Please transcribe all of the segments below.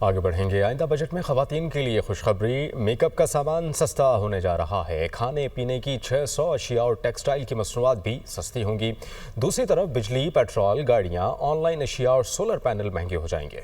آگے بڑھیں گے۔ آئندہ بجٹ میں خواتین کے لیے خوشخبری، میک اپ کا سامان سستا ہونے جا رہا ہے۔ کھانے پینے کی 600 اشیاء اور ٹیکسٹائل کی مصنوعات بھی سستی ہوں گی۔ دوسری طرف بجلی، پیٹرول، گاڑیاں، آن لائن اشیاء اور سولر پینل مہنگے ہو جائیں گے۔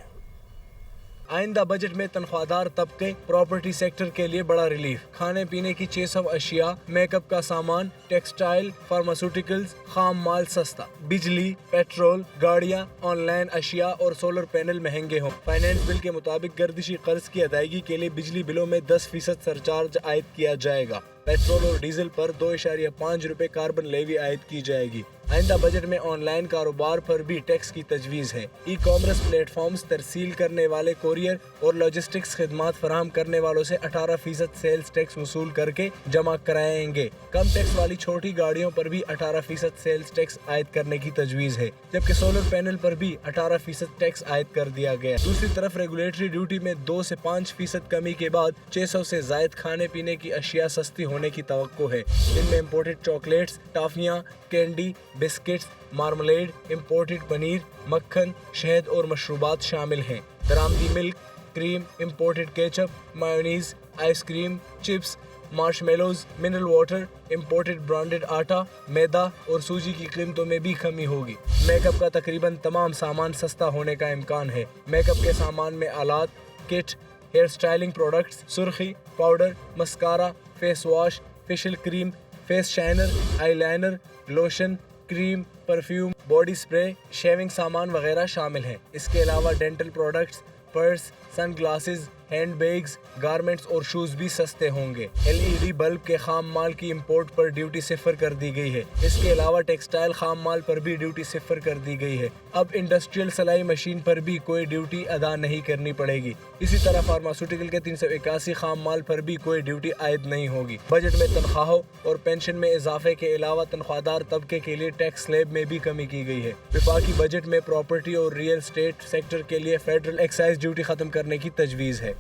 آئندہ بجٹ میں تنخواہ دار طبقے، پراپرٹی سیکٹر کے لیے بڑا ریلیف۔ کھانے پینے کی 600 اشیاء، میک اپ کا سامان، ٹیکسٹائل، فارماسیوٹیکلز، خام مال سستا۔ بجلی، پیٹرول، گاڑیاں، آن لائن اشیاء اور سولر پینل مہنگے ہوں۔ فائنانس بل کے مطابق گردشی قرض کی ادائیگی کے لیے بجلی بلوں میں 10% سرچارج عائد کیا جائے گا۔ پیٹرول اور ڈیزل پر 2.5 روپے کاربن لیوی عائد کی جائے گی۔ آئندہ بجٹ میں آن لائن کاروبار پر بھی ٹیکس کی تجویز ہے۔ ای کامرس پلیٹ فارمز، ترسیل کرنے والے کوریئر اور لاجسٹکس خدمات فراہم کرنے والوں سے 18% سیلز ٹیکس وصول کر کے جمع کرائیں گے۔ کم ٹیکس والی چھوٹی گاڑیوں پر بھی 18% سیلز ٹیکس عائد کرنے کی تجویز ہے، جبکہ سولر پینل پر بھی 18% ٹیکس عائد کر دیا گیا۔ دوسری طرف ریگولیٹری ڈیوٹی میں 2 سے 5% کمی کے بعد 600 سے زائد کھانے پینے کی اشیاء سستی ہونے کی توقع ہے، جن میں امپورٹڈ چاکلیٹس، ٹافیاں، کینڈی، بسکٹس، مارملیڈ، امپورٹڈ پنیر، مکھن، شہد اور مشروبات شامل ہیں۔ درآمدی milk, cream, imported ketchup, mayonnaise, ice cream, chips, marshmallows, mineral water, imported branded آٹا، میدا اور سوجی کی قیمتوں میں بھی کمی ہوگی۔ میک اپ کا تقریباً تمام سامان سستا ہونے کا امکان ہے۔ میک اپ کے سامان میں آلات، کٹ، ہیئر سٹائلنگ پروڈکٹس، سرخی، powder, mascara, face wash, facial cream, face shiner, eye liner, lotion, cream, perfume, body spray, shaving سامان وغیرہ شامل ہیں۔ اس کے علاوہ dental products, purse, sun glasses, hand bags, garments اور شوز بھی سستے ہوں گے۔ LED بلب کے خام مال کی امپورٹ پر ڈیوٹی صفر کر دی گئی ہے۔ اس کے علاوہ ٹیکسٹائل خام مال پر بھی ڈیوٹی صفر کر دی گئی ہے۔ اب انڈسٹریل سلائی مشین پر بھی کوئی ڈیوٹی ادا نہیں کرنی پڑے گی۔ اسی طرح فارماسیوٹیکل کے 381 خام مال پر بھی کوئی ڈیوٹی عائد نہیں ہوگی۔ بجٹ میں تنخواہوں اور پینشن میں اضافے کے علاوہ تنخواہ دار طبقے کے لیے ٹیکس سلیب میں بھی کمی کی گئی ہے۔ وفاقی بجٹ میں پراپرٹی اور ریئل اسٹیٹ سیکٹر کے لیے فیڈرل ایکسائز ڈیوٹی ختم کرنے کی تجویز ہے۔